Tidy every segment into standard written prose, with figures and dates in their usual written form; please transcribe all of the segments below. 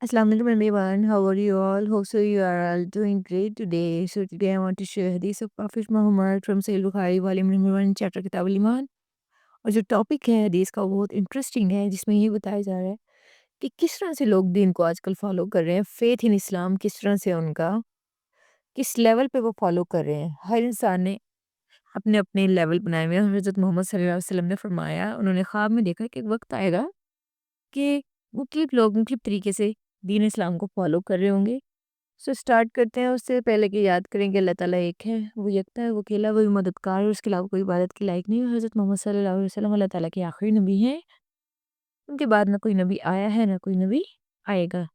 Assalamu alaikum everyone. How are you all? Hope so you are all doing great today. So today I want to share Hadith of Prophet Muhammad from Sahih Bukhari volume number 1 chapter किताब ईमान। और जो topic है हदीस का वो बहुत interesting है, जिसमें ये बताया जा रहा है कि किस तरह से लोग दीन को आजकल फॉलो कर रहे हैं, फेथ इन इस्लाम किस तरह से उनका किस लेवल पे वो फॉलो कर रहे हैं। हर इंसान ने अपने अपने लेवल बनाए हुए हैं। हज़रत मोहम्मद सल्लल्लाहु अलैहि वसल्लम ने फरमाया, उन्होंने ख्वाब में देखा कि एक वक्त आएगा कि मुख्तलिफ लोग मुख्तलिफ तरीके से दीन इस्लाम को फॉलो कर रहे होंगे। सो स्टार्ट करते हैं उससे पहले कि याद करें कि अल्लाह ताला एक है, वो यकता है, वो अकेला, वही मददगार है, उसके अलावा कोई इबादत के लायक नहीं है। हज़रत मोहम्मद सल्लल्लाहु अलैहि वसल्लम अल्लाह ताला के आखिरी नबी हैं। उनके बाद ना कोई नबी आया है, ना कोई नबी आएगा।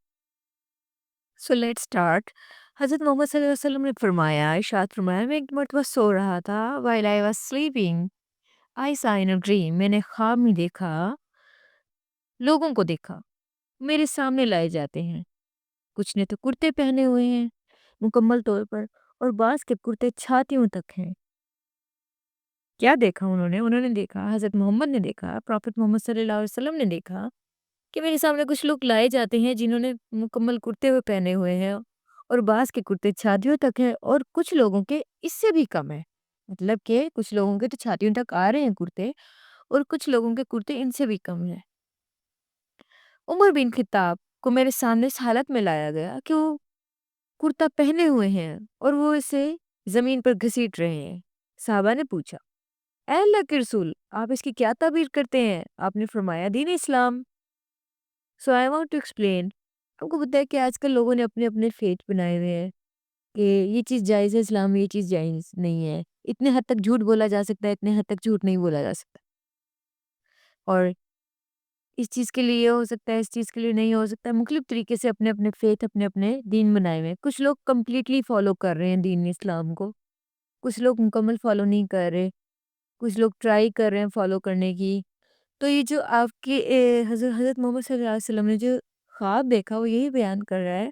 So let's start. हज़रत मोहम्मद सल्लल्लाहु अलैहि वसल्लम ने फरमाया, इरशाद फरमाया, मैं एक मर्तबा सो रहा था, while I was sleeping I saw in a dream, मैंने ख्वाब में देखा, लोगों को देखा, मेरे सामने लाए जाते हैं। कुछ ने तो कुर्ते पहने हुए हैं मुकम्मल तौर पर, और बाज़ के कुर्ते छातियों तक हैं। क्या देखा उन्होंने? उन्होंने देखा, हज़रत मोहम्मद ने देखा, प्रॉफेट मोहम्मद सल्लल्लाहु अलैहि वसल्लम ने देखा कि मेरे सामने कुछ लोग लाए जाते हैं जिन्होंने मुकम्मल कुर्ते हुए पहने हुए हैं, और बाज़ के कुर्ते छातियों तक हैं और कुछ लोगों के इससे भी कम है। मतलब कि कुछ लोगों के तो छातियों तक आ रहे हैं कुर्ते, और कुछ लोगों के कुर्ते इनसे भी कम हैं। उमर बिन खित्ताब को मेरे सामने इस हालत में लाया गया कि वो कुर्ता पहने हुए हैं और वो इसे ज़मीन पर घसीट रहे हैं। साहबा ने पूछा, "ऐ अल्लाह के रसूल, आप इसकी क्या ताबीर करते हैं?" आपने फरमाया, दीन इस्लाम। सो आई वांट टू एक्सप्लेन। आपको पता है कि आजकल लोगों ने अपने-अपने फेथ बनाए हुए हैं कि ये चीज़ जायज़ है इस्लाम में, ये चीज़ जायज़ नहीं है। इतने हद तक झूठ बोला जा सकता है, इतने हद तक झूठ नहीं बोला जा सकता। और इस चीज़ के लिए ये हो सकता है, इस चीज़ के लिए नहीं हो सकता है। मुख्तलिफ तरीके से अपने-अपने फेथ, अपने-अपने दीन बनाए हुए हैं। कुछ लोग कंप्लीटली फॉलो कर रहे हैं दीन इस्लाम को, कुछ लोग मुकम्मल फॉलो नहीं कर रहे, कुछ लोग ट्राई कर रहे हैं फॉलो करने की। तो ये जो आपके हज़रत मोहम्मद सल्लल्लाहु अलैहि वसल्लम ने जो ख्वाब देखा वो यही बयान कर रहा है।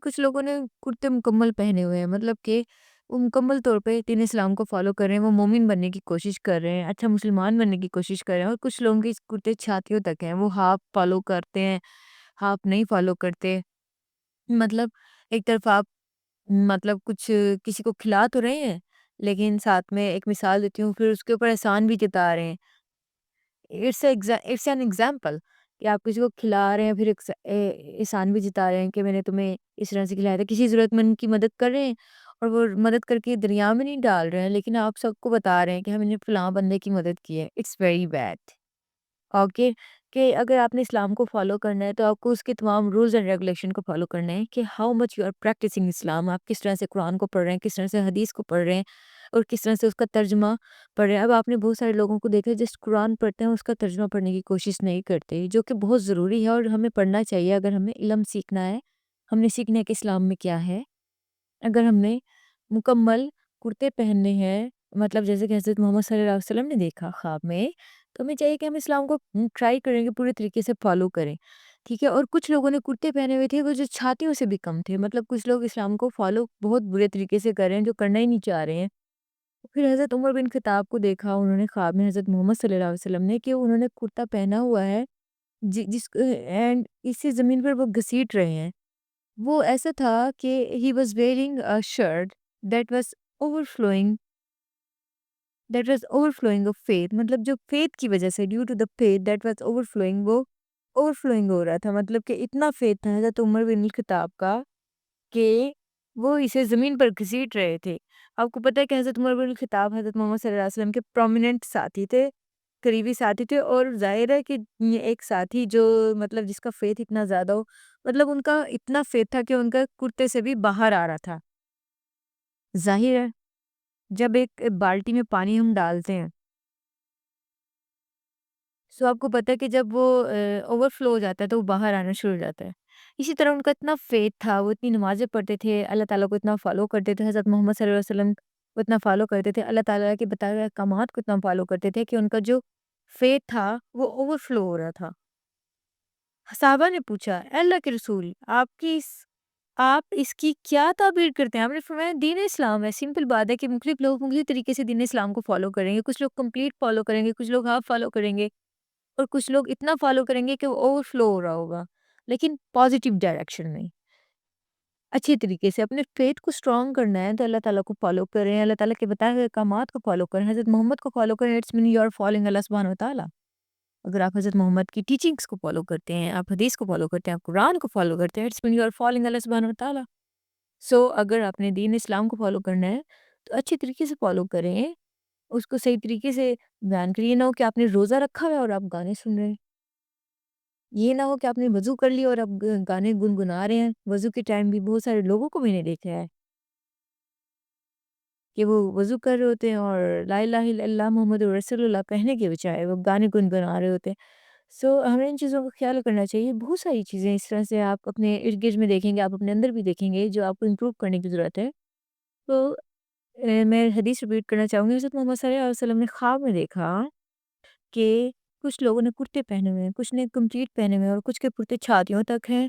कुछ लोगों ने कुर्ते मुकम्मल पहने हुए हैं, मतलब कि वो मुकम्मल तौर पे दीन इस्लाम को फ़ॉलो कर रहे हैं, वो मोमिन बनने की कोशिश कर रहे हैं, अच्छा मुसलमान बनने की कोशिश कर रहे हैं, और कुछ लोगों के इस कुर्ते छातियों तक हैं, वो हाफ़ फ़ॉलो करते हैं, हाफ़ नहीं फ़ॉलो करते। मतलब एक तरफ आप मतलब कुछ किसी को खिला तो रहे हैं, लेकिन साथ में एक मिसाल देती हूँ, फिर उसके ऊपर एहसान भी जता रहे हैं। इट्स एन एग्ज़ाम्पल कि आप किसी को खिला रहे हैं, फिर एहसान भी जता रहे हैं कि मैंने तुम्हें इस तरह से खिलाया था। किसी ज़रूरतमंद की मदद कर रहे हैं, और वो मदद करके दरिया में नहीं डाल रहे हैं, लेकिन आप सबको बता रहे हैं कि हमने फलाँ बंदे की मदद की है। It's very bad. ओके, कि अगर आपने इस्लाम को फॉलो करना है तो आपको उसके तमाम रूल्स एंड रेगुलेशन को फॉलो करना है कि how much you are practising Islam, आप किस तरह से कुरान को पढ़ रहे हैं, किस तरह से हदीस को पढ़ रहे हैं, और किस तरह से उसका तर्जमा पढ़ रहे हैं। अब आपने बहुत सारे लोगों को देखा है जस्ट कुरान पढ़ते हैं, उसका तर्जमा पढ़ने की कोशिश नहीं करते, जो कि बहुत ज़रूरी है और हमें पढ़ना चाहिए अगर हमें इल्म सीखना है। हमने सीखना है कि इस्लाम में क्या है। अगर हमने मुकम्मल कुर्ते पहनने हैं, मतलब जैसे कि हज़रत मोहम्मद सल्लल्लाहु अलैहि वसल्लम ने देखा ख्वाब में, तो हमें चाहिए कि हम इस्लाम को ट्राई करेंगे, पूरे तरीके से फ़ॉलो करें, ठीक है? और कुछ लोगों ने कुर्ते पहने हुए थे, वो जो छातियों से भी कम थे, मतलब कुछ लोग इस्लाम को फ़ॉलो बहुत बुरे तरीके से कर रहे हैं, जो करना ही नहीं चाह रहे हैं। फिर हज़रत उमर बिन खत्ताब को देखा उन्होंने ख्वाब में, हज़रत मोहम्मद सल्लल्लाहु अलैहि वसल्लम ने, कि उन्होंने कुर्ता पहना हुआ है, एंड इसे ज़मीन पर वो घसीट रहे हैं। वो ऐसा था कि he was wearing a shirt that was overflowing overflowing of faith, मतलब जो फेथ की वजह से, due to the faith that was overflowing, वो ओवरफ्लोइंग हो रहा था, मतलब कि इतना फेथ था हज़रत उमर बिन खत्ताब का कि वो इसे ज़मीन पर घसीट रहे थे। आपको पता है कि हज़रत उमर बिन खत्ताब हज़रत मोहम्मद सल्लल्लाहु अलैहि वसल्लम के प्रोमिनेंट साथी थे, करीबी साथी थे, और ज़ाहिर है कि ये एक साथी जो मतलब जिसका फेथ इतना ज़्यादा हो, मतलब उनका इतना फेथ था कि उनका कुर्ते से भी बाहर आ रहा था। ज़ाहिर है, जब एक बाल्टी में पानी हम डालते हैं, सो आपको पता है कि जब वो ओवरफ्लो हो जाता है तो वो बाहर आना शुरू हो जाता है। इसी तरह उनका इतना फेथ था, वो इतनी नमाज़ें पढ़ते थे, अल्लाह ताला को इतना फ़ॉलो करते थे, हज़रत मोहम्मद सल्लल्लाहु अलैहि वसल्लम को इतना फ़ॉलो करते थे, अल्लाह ताला के बताए हुए अहकामात को इतना फ़ॉलो करते थे कि उनका जो फेथ था वो ओवरफ्लो हो रहा था। सहाबा ने पूछा, "ए अल्लाह के रसूल, आप इसकी क्या ताबीर करते हैं?" आपने फरमाया, दीन इस्लाम है, सिंपल बात है कि मुख्तलिफ लोग मुख्तलिफ तरीके से दीन इस्लाम को फ़ॉलो करेंगे। कुछ लोग कंप्लीट फ़ॉलो करेंगे, कुछ लोग हाफ फ़ॉलो करेंगे, और कुछ लोग इतना फ़ॉलो करेंगे कि वो ओवरफ्लो हो रहा होगा। لیکن پازیٹیو ڈائریکشن میں، اچھی طریقے سے اپنے فیتھ کو اسٹرانگ کرنا ہے تو اللہ تعالیٰ کو فالو کریں، اللہ تعالیٰ کے بتائے ہوئے احکامات کو فالو کریں، حضرت محمد کو فالو کریں. It's mean you are following Allah سبحانہ و تعالیٰ. اگر آپ حضرت محمد کی ٹیچنگس کو فالو کرتے ہیں، آپ حدیث کو فالو کرتے ہیں، آپ قرآن کو فالو کرتے ہیں، it's mean you are following Allah سبحانہ و تعالیٰ. سو اگر آپ نے دین اسلام کو فالو کرنا ہے تو اچھی طریقے سے فالو کریں، اس کو صحیح طریقے سے بیان کریے. یہ نہ ہو کہ آپ نے روزہ رکھا ہوا ہے اور آپ گانے سن رہے ہیں. یہ نہ ہو کہ آپ نے وضو کر لیا اور اب گانے گنگنا رہے ہیں. وضو کے ٹائم بھی بہت سارے لوگوں کو میں نے دیکھا ہے کہ وہ وضو کر رہے ہوتے ہیں اور لا الہ الا اللہ محمد رسول اللہ کہنے کے بجائے وہ گانے گنگنا رہے ہوتے ہیں. سو ہمیں ان چیزوں کا خیال کرنا چاہیے. بہت ساری چیزیں اس طرح سے آپ اپنے ارد گرد میں دیکھیں گے، آپ اپنے اندر بھی دیکھیں گے جو آپ کو امپروو کرنے کی ضرورت ہے. تو میں حدیث ریپیٹ کرنا چاہوں گی. حضرت محمد صلی اللہ علیہ وسلم نے خواب میں دیکھا کہ کچھ لوگوں نے کرتے پہنے ہوئے ہیں، کچھ نے کمپلیٹ پہنے ہوئے ہیں، اور کچھ کے کرتے چھاتیوں تک ہیں،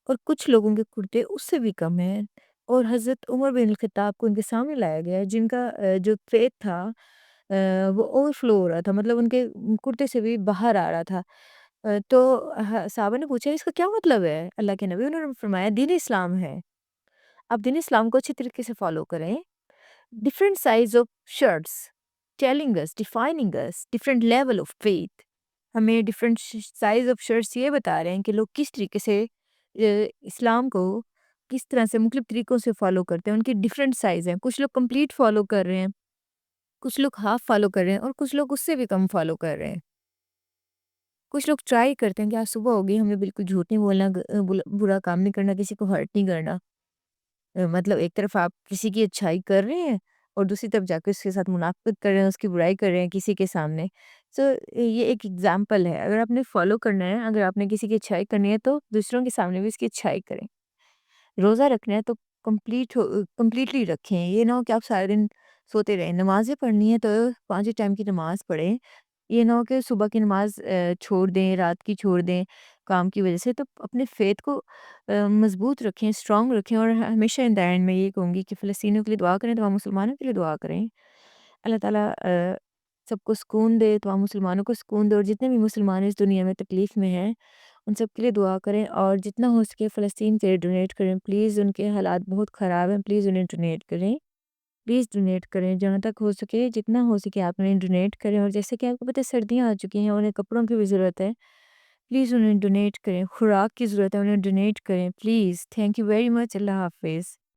اور کچھ لوگوں کے کرتے اس سے بھی کم ہیں. اور حضرت عمر بن الخطاب کو ان کے سامنے لایا گیا جن کا جو فیت تھا وہ اوور فلو ہو رہا تھا، مطلب ان کے کرتے سے بھی باہر آ رہا تھا. تو صحابہ نے پوچھا اس کا کیا مطلب ہے اللہ کے نبی؟ انہوں نے فرمایا دین اسلام ہے. آپ دین اسلام کو اچھی طریقے سے فالو کریں. Different size of shirts telling us defining us different level of faith. ہمیں ڈفرینٹ سائز آف شرٹس یہ بتا رہے ہیں کہ لوگ کس طریقے سے اسلام کو کس طرح سے مختلف طریقوں سے فالو کرتے ہیں. ان کی ڈفرینٹ سائز ہیں. کچھ لوگ کمپلیٹ فالو کر رہے ہیں، کچھ لوگ ہاف فالو کر رہے ہیں، اور کچھ لوگ اس سے بھی کم فالو کر رہے ہیں. کچھ لوگ ٹرائی کرتے ہیں کہ آج صبح ہوگی ہمیں بالکل جھوٹ نہیں بولنا، برا کام نہیں کرنا، کسی کو ہرٹ نہیں کرنا. مطلب ایک طرف آپ کسی کی اچھائی کر رہے ہیں اور دوسری طرف جا کے اس کے ساتھ منافقت کر رہے ہیں، اس کی برائی کر رہے ہیں کسی کے سامنے. سو یہ ایک ایگزامپل ہے. اگر آپ نے فالو کرنا ہے، اگر آپ نے کسی کی اچھائی کرنی ہے تو دوسروں کے سامنے بھی اس کی اچھائی کریں. روزہ رکھنا ہے تو کمپلیٹلی رکھیں. یہ نہ ہو کہ آپ سارے دن سوتے رہیں. نمازیں پڑھنی ہے تو 5 ٹائم کی نماز پڑھیں. یہ نہ ہو کہ صبح کی نماز چھوڑ دیں، رات کی چھوڑ دیں کام کی وجہ سے. تو اپنے فیتھ کو مضبوط رکھیں، اسٹرانگ رکھیں. اور ہمیشہ ان دا اینڈ میں یہ کہوں گی کہ فلسطینیوں کے لیے دعا کریں، تمام مسلمانوں کے لیے دعا کریں. اللہ تعالیٰ سب کو سکون دے، تمام مسلمانوں کو سکون دے. اور جتنے بھی مسلمان اس دنیا میں تکلیف میں ہیں ان سب کے لیے دعا کریں. اور جتنا ہو سکے فلسطین کے لیے ڈونیٹ کریں پلیز. ان کے حالات بہت خراب ہیں، پلیز انہیں ڈونیٹ کریں. پلیز ڈونیٹ کریں جہاں تک ہو سکے، جتنا ہو سکے آپ انہیں ڈونیٹ کریں. اور جیسے کہ آپ کو پتہ ہے سردیاں آ چکی ہیں، انہیں کپڑوں کی بھی ضرورت ہے، پلیز انہیں ڈونیٹ کریں. خوراک کی ضرورت ہے، انہیں ڈونیٹ کریں please. Thank you very much. Allah حافظ.